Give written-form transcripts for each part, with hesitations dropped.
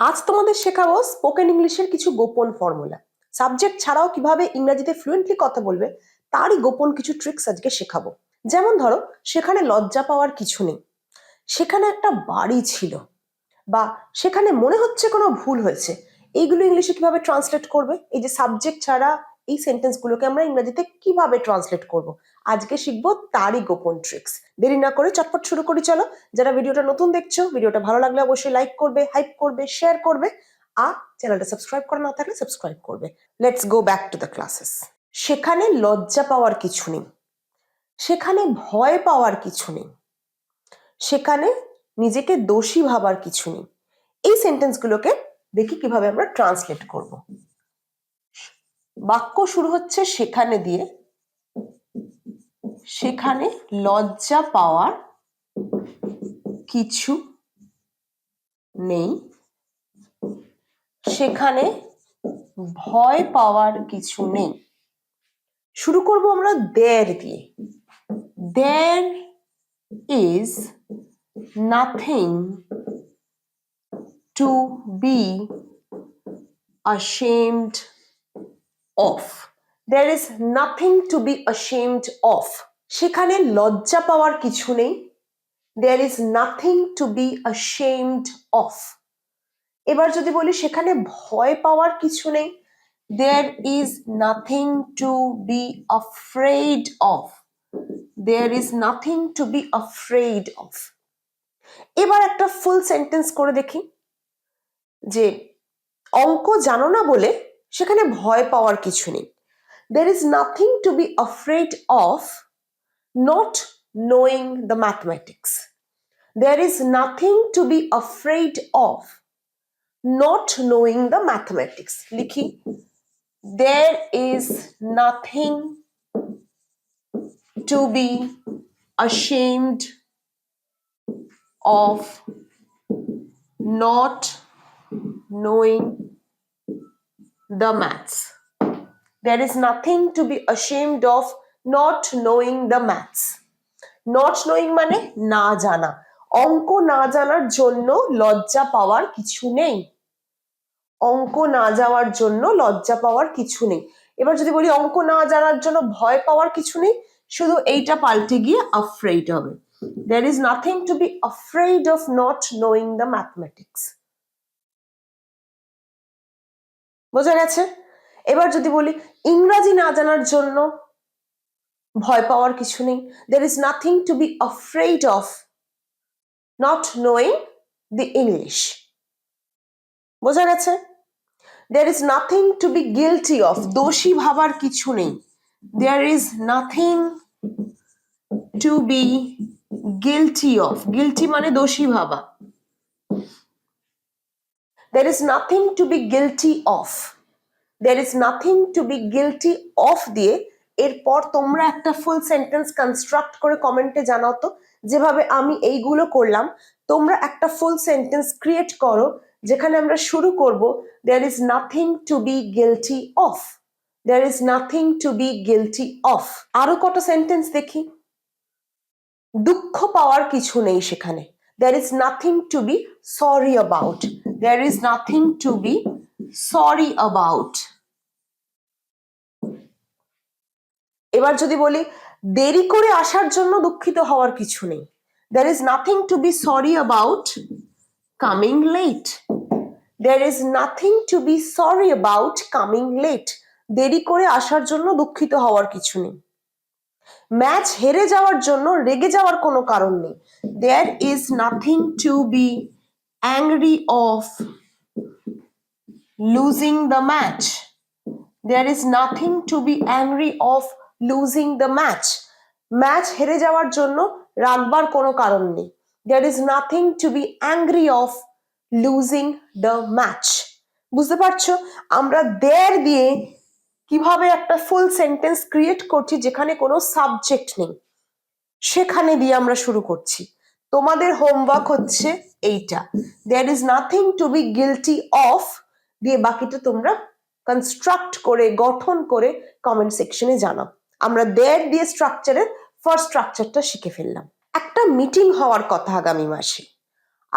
আজ তোমাদের শেখাবো স্পোকেন ইংলিশের কিছু গোপন ফর্মুলা। সাবজেক্ট ছাড়াও কিভাবে ইংরেজিতে ফ্লুয়েন্টলি কথা বলবে তারই গোপন কিছু ট্রিক্স আজকে শেখাবো। যেমন ধরো, সেখানে লজ্জা পাওয়ার কিছু নেই, সেখানে একটা বাড়ি ছিল, বা সেখানে মনে হচ্ছে কোনো ভুল হয়েছে। এইগুলো ইংলিশে কিভাবে ট্রান্সলেট করবে? এই যে সাবজেক্ট ছাড়া এই সেন্টেন্স গুলোকে আমরা ইংরেজিতে কিভাবে ট্রান্সলেট করব, আজকে শিখবো তারই গোপন ট্রিক্স। দেরি না করে চটপট শুরু করি চলো। যারা ভিডিওটা নতুন দেখছো, ভিডিওটা ভালো লাগলে অবশ্যই লাইক করবে, হাইপ করবে, শেয়ার করবে, আর চ্যানেলটা সাবস্ক্রাইব করা না থাকলে সাবস্ক্রাইব করবে। Let's go back to the classes. সেখানে লজ্জা পাওয়ার কিছু নেই, সেখানে ভয় পাওয়ার কিছু নেই, সেখানে নিজেকে দোষী ভাবার কিছু নেই। এই সেন্টেন্সগুলোকে দেখি কিভাবে আমরা ট্রান্সলেট করব। বাক্য শুরু হচ্ছে সেখানে দিয়ে। সেখানে লজ্জা পাওয়ার কিছু নেই, সেখানে ভয় পাওয়ার কিছু নেই। শুরু করব আমরা দেয়ার দিয়ে। There is nothing to be ashamed of. There is nothing to be ashamed of. সেখানে লজ্জা পাওয়ার কিছু নেই। There is nothing to be ashamed of. এবার যদি বলি সেখানে ভয় পাওয়ার কিছু নেই, There is nothing to be afraid of. There is nothing to be afraid of. এবার একটা ফুল সেন্টেন্স করে দেখি যে অঙ্ক জানো না বলে সেখানে ভয় পাওয়ার কিছু নেই। There is nothing to be afraid of not knowing the mathematics. There is nothing to be afraid of not knowing the mathematics. লিখি, there is nothing to be ashamed of not knowing the maths. There is nothing to be ashamed of not knowing the maths. Not knowing মানে না জানা। অঙ্ক না জানার জন্য লজ্জা পাওয়ার কিছু নেই। অঙ্ক না যাওয়ার জন্য লজ্জা পাওয়ার কিছু নেই। এবার যদি বলি অঙ্ক না জানার জন্য ভয় পাওয়ার কিছু নেই, শুধু এইটা পাল্টে গিয়ে afraid হবে। There is nothing to be afraid of not knowing the mathematics. বোঝা গেছে? এবার যদি বলি ইংরাজি না জানার জন্য ভয় পাওয়ার কিছু নেই, There is nothing to be afraid of not knowing the English. বোঝা গেছে? There is nothing to be guilty of. দোষী ভাবার কিছু নেই। There is nothing to be guilty of. Guilty মানে দোষী ভাবা। There is nothing to be guilty of. There is nothing to be guilty of দিয়ে এরপর তোমরা একটা ফুল সেন্টেন্স কনস্ট্রাক্ট করে কমেন্টে জানাও তো। যেভাবে আমি এইগুলো করলাম, তোমরা একটা ফুল সেন্টেন্স ক্রিয়েট করো যেখানে আমরা শুরু করব there is nothing to be guilty of. There is nothing to be guilty of. আরো কত সেন্টেন্স দেখি। দুঃখ পাওয়ার কিছু নেই সেখানে, There is nothing to be sorry about. There is nothing to be sorry about. এবার যদি বলি দেরি করে আসার জন্য দুঃখিত হওয়ার কিছু নেই, There is nothing to be sorry about coming late. There is nothing to be sorry about coming late. দেরি করে আসার জন্য দুঃখিত হওয়ার কিছু নেই। ম্যাচ হেরে যাওয়ার জন্য রেগে যাওয়ার কোনো কারণ নেই, There is nothing to be angry of losing the match. There is nothing to be angry of losing the match. Match হেরে যাওয়ার জন্য রাগবার কোনো কারণ নেই, There is nothing to be angry of losing the match. বুঝতে পারছো আমরা there দিয়ে কিভাবে একটা ফুল সেন্টেন্স ক্রিয়েট করছি যেখানে কোনো সাবজেক্ট নেই। সেখানে দিয়ে আমরা শুরু করছি। তোমাদের হোমওয়ার্ক হচ্ছে এইটা, There is nothing to be guilty of দিয়ে বাকিটা তোমরা কনস্ট্রাক্ট করে গঠন করে কমেন্ট সেকশনে জানাও। আমরা there দিয়ে স্ট্রাকচারের ফার্স্ট স্ট্রাকচারটা শিখে ফেললাম। একটা মিটিং হওয়ার কথা আগামী মাসে।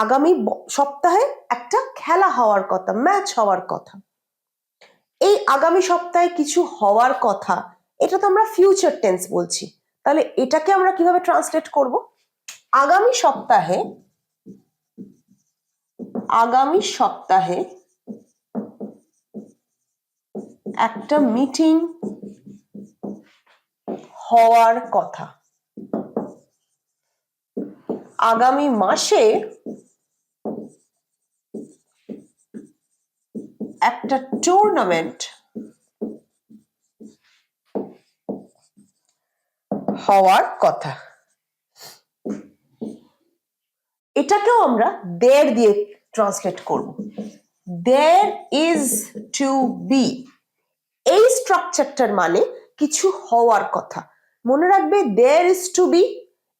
আগামী সপ্তাহে একটা খেলা হওয়ার কথা, ম্যাচ হওয়ার কথা। এই আগামী সপ্তাহে কিছু হওয়ার কথা, এটা তো আমরা ফিউচার টেন্স বলছি। তাহলে এটাকে আমরা কিভাবে ট্রান্সলেট করব? আগামী সপ্তাহে একটা মিটিং হওয়ার কথা। আগামী মাসে একটা টুর্নামেন্ট হওয়ার কথা। এটাকেও আমরা দেয়ার দিয়ে ট্রান্সলেট করব। দেয়ার ইজ টু বি, এই স্ট্রাকচারটার মানে কিছু হওয়ার কথা। মনে রাখবে দেয়ার ইজ টু বি,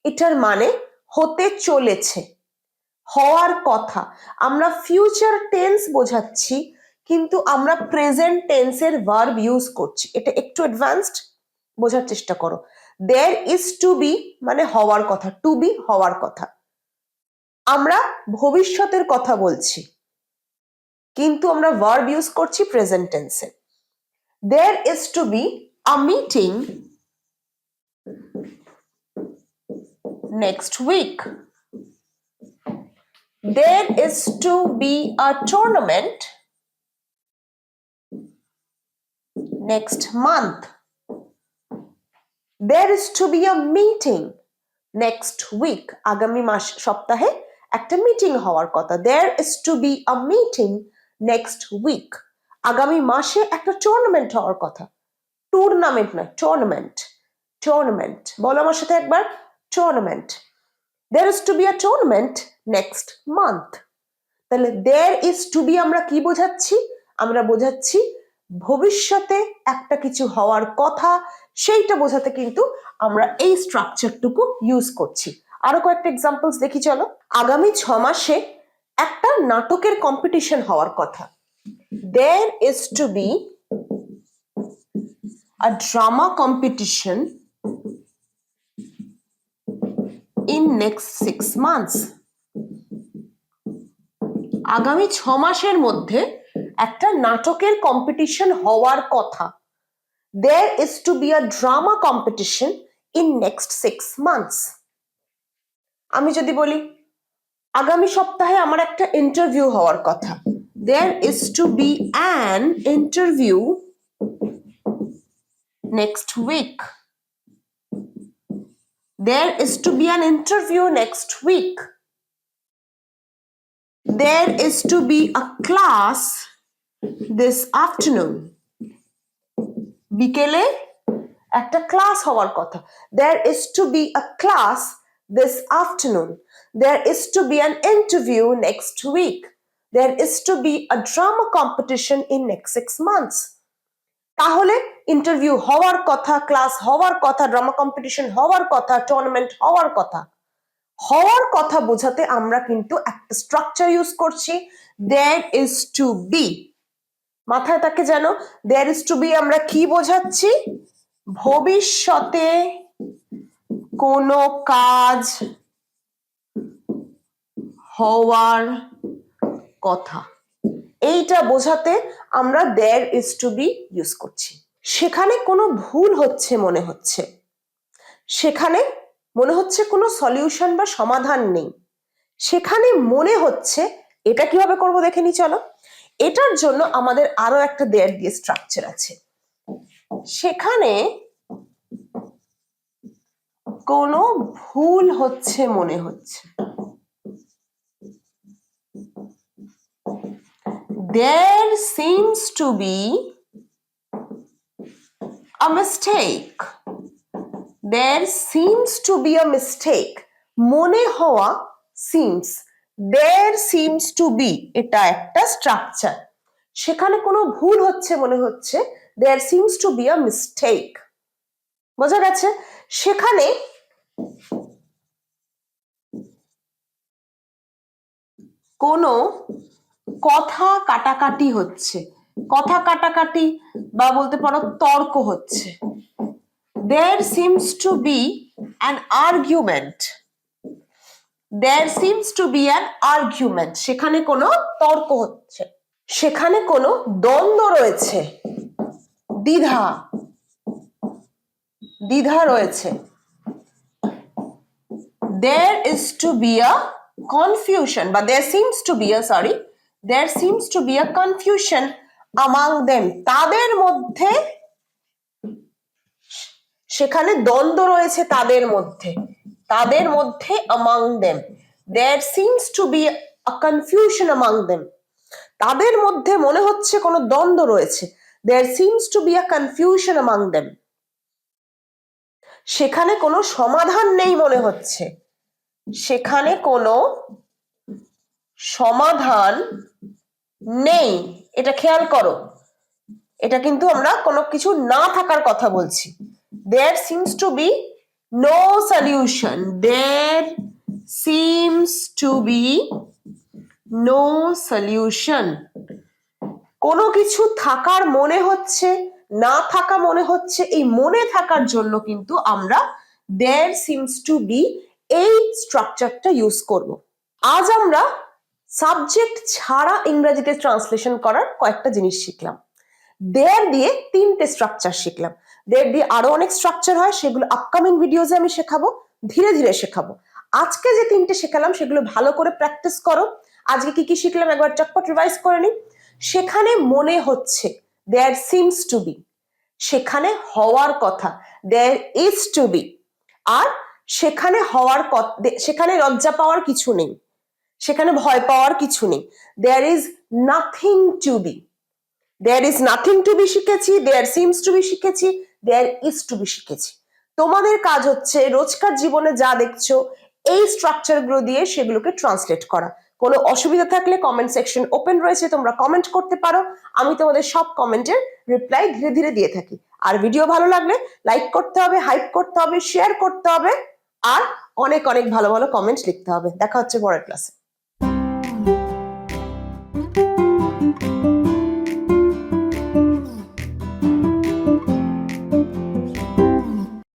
এটার মানে হতে চলেছে, হওয়ার কথা। আমরা ফিউচার টেন্স বোঝাচ্ছি, কিন্তু আমরা প্রেজেন্ট টেন্সের ভার্ব ইউজ করছি। এটা একটু অ্যাডভান্সড, বোঝার চেষ্টা করো। দেয়ার ইজ টু বি মানে হওয়ার কথা, টু বি হওয়ার কথা। আমরা ভবিষ্যতের কথা বলছি, কিন্তু আমরা ভার্ব ইউজ করছি প্রেজেন্ট টেন্সে। There is to be a meeting next week. There is to be a tournament next month. There is to be a meeting next week. আগামী সপ্তাহে একটা মিটিং হওয়ার কথা। There is to be a meeting next week. আগামী মাসে একটা tournament হওয়ার কথা। টুর্নামেন্ট না, টুর্নামেন্ট। টুর্নামেন্ট বলো আমার সাথে একবার, tournament. There is to be a tournament next month. তাহলে there is to be আমরা কি বোঝাচ্ছি? আমরা বোঝাচ্ছি ভবিষ্যতে একটা কিছু হওয়ার কথা, সেইটা বোঝাতে কিন্তু আমরা এই স্ট্রাকচারটুকু ইউজ করছি। আরো কয়েকটা এক্সাম্পলস দেখি চলো। আগামী 6 মাসে একটা নাটকের কম্পিটিশন হওয়ার কথা। There is to be a drama competition in next 6 months. আগামী 6 মাসের মধ্যে একটা নাটকের কম্পিটিশন হওয়ার কথা। There is to be a drama competition in next 6 months. আমি যদি বলি আগামী সপ্তাহে আমার একটা ইন্টারভিউ হওয়ার কথা। There is to be an interview next week. There is to be an interview next week. There is to be a class this afternoon. বিকেলে একটা ক্লাস হওয়ার কথা। There is to be a class this afternoon. There is to be an interview next week. There is to be a drama competition in next 6 months. তাহলে interview হওয়ার কথা, class হওয়ার কথা, drama competition হওয়ার কথা, tournament হওয়ার কথা। হওয়ার কথা বোঝাতে আমরা কিন্তু একটা স্ট্রাকচার ইউজ করছি, there is to be। মাথায় থাকে যেন there is to be আমরা কি বোঝাচ্ছি? ভবিষ্যতে কোনো কাজ হওয়ার কথা, এইটা বোঝাতে আমরা there is to be use করছি। সেখানে কোনো ভুল হচ্ছে মনে হচ্ছে, সেখানে মনে হচ্ছে কোনো সলিউশন বা সমাধান নেই, সেখানে মনে হচ্ছে। এটা কিভাবে করব দেখে নি চলো। এটার জন্য আমাদের আরো একটা দেয়ার দিয়ে স্ট্রাকচার আছে। সেখানে কোনো ভুল হচ্ছে মনে হচ্ছে। There seems to be a mistake. There seems to be a mistake. মনে হওয়া seems. There seems to be, এটা একটা স্ট্রাকচার। সেখানে কোনো ভুল হচ্ছে মনে হচ্ছে, there seems to be a mistake. বোঝা গেছে? সেখানে কোনো কথা কাটাকাটি হচ্ছে, কথা কাটাকাটি বা বলতে পারো তর্ক হচ্ছে। There seems to be an argument. there seems to be an argument, সেখানে কোনো তর্ক হচ্ছে, সেখানে কোনো দ্বন্দ্ব রয়েছে, দ্বিধা দ্বিধা রয়েছে, there is to be a confusion বা there seems to be a confusion among them, তাদের মধ্যে, সেখানে দ্বন্দ্ব রয়েছে তাদের মধ্যে, তাদের মধ্যে among them, there seems to be a confusion among them, তাদের মধ্যে মনে হচ্ছে কোনো দ্বন্দ্ব রয়েছে, there seems to be a confusion among them, সেখানে কোনো সমাধান নেই মনে হচ্ছে, সেখানে কোনো সমাধান নেই, এটা খেয়াল করো, এটা কিন্তু আমরা কোনো কিছু না থাকার কথা বলছি, there seems to be no solution, there seems to be no solution, কোনো কিছু থাকার মনে হচ্ছে, না থাকা মনে হচ্ছে, এই মনে থাকার জন্য কিন্তু আমরা there seems to be এই স্ট্রাকচারটা ইউজ করব। আজ আমরা সাবজেক্ট ছাড়া ইংরেজিতে ট্রান্সলেশন করার কয়েকটা জিনিস শিখলাম। there দিয়ে তিনটে স্ট্রাকচার শিখলাম, there দিয়ে আরো অনেক স্ট্রাকচার হয়, সেগুলো আপকামিং ভিডিওতে আমি শেখাবো, ধীরে ধীরে শেখাবো। আজকে যে তিনটে শেখালাম সেগুলো ভালো করে প্র্যাকটিস করো। আজকে কি কি শিখলাম একবার চটপট রিভাইজ করে নিই। সেখানে মনে হচ্ছে there seems to be, সেখানে হওয়ার কথা there is to be, আর সেখানে হওয়ার কথা, সেখানে লজ্জা পাওয়ার কিছু নেই, সেখানে ভয় পাওয়ার কিছু নেই, there is nothing to be, there is nothing to be শিখেছি, there seems to be শিখেছি, there is to be শিখেছি। তোমাদের কাজ হচ্ছে রোজকার জীবনে যা দেখছো এই স্ট্রাকচার গুলো দিয়ে সেগুলোকে ট্রান্সলেট করা। কোনো অসুবিধা থাকলে কমেন্ট সেকশন ওপেন রয়েছে, তোমরা কমেন্ট করতে পারো, আমি তোমাদের সব কমেন্টের রিপ্লাই ধীরে ধীরে দিয়ে থাকি। আর ভিডিও ভালো লাগলে লাইক করতে হবে, হাইপ করতে হবে, শেয়ার করতে হবে, আর অনেক অনেক ভালো ভালো কমেন্ট লিখতে হবে। দেখা হচ্ছে পরের ক্লাসে।